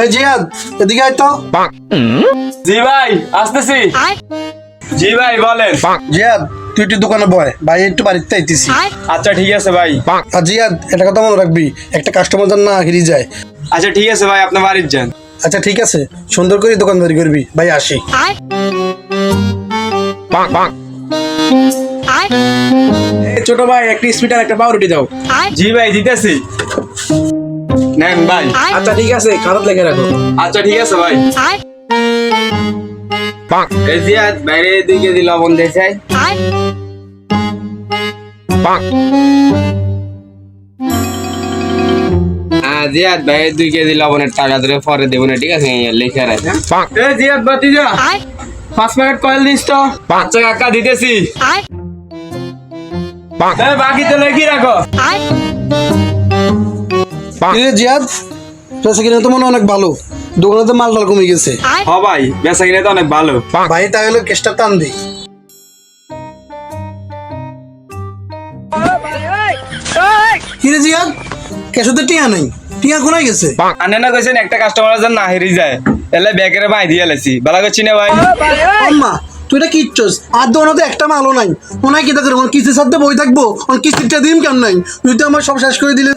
এই জিয়াদ এদিকে আয় তো। জি ভাই আসতেছি। জি ভাই বলেন। জিয়াদ তুই একটু দোকানে বয়, ভাই একটু বাড়িতে আইতেছি। আচ্ছা ঠিক আছে ভাই। আর জিয়াদ এটা কথা মনে রাখবি, একটা কাস্টমার যেন না হিরি যায়। আচ্ছা ঠিক আছে ভাই, আপনি বাড়ির যান। আচ্ছা ঠিক আছে, সুন্দর করে দোকানদারি করবি ভাই, আসি। ছোট ভাই একটা স্পিডার একটা পাউরুটি দাও। জি ভাই দিতেছি। নেন ভাই। আচ্ছা ঠিক আছে, খারাপ লেগে রাখো। আচ্ছা ঠিক আছে ভাই। এই জিয়াদ বাইরে 2 কেজি লবণ দিয়ে চাই। জিয়াদ ভাই 2 কেজি লবণের টাকা ধরে পরে দেবো না, ঠিক আছে? লিখে রাখেন। এই জিয়াদ বাতি যা 5 প্যাকেট কয়েল দিস তো। আচ্ছা কাকা দিতেছি। এই বাকি তো লিখে রাখো। কিরে জিয়াদ, বেচা কিনা তো মনে হয় অনেক ভালো, দোকানে তো মাল টাল কমে গেছে। হ ভাই, বেচা কিনা তো অনেক ভালো। ভাই তাহলে কেসটা টান দি। কিরে জিয়াদ, কেসতে টিয়া নেই, টিয়া কোনায় গেছে? আনে না কইছেন একটা কাস্টমার যেন না হেরি যায়, এলে ব্যাগের ভাই দিয়ে লেছি। বালা করছি না ভাই। আম্মা তুই এটা কি ইচ্ছস? আর দোকানে তো একটা মালও নাই, মনে হয় কি দেখো কিস্তির সাথে বই থাকবো, কিস্তিটা দিন কেমন নাই? তুই তো আমার সব শেষ করে দিলে।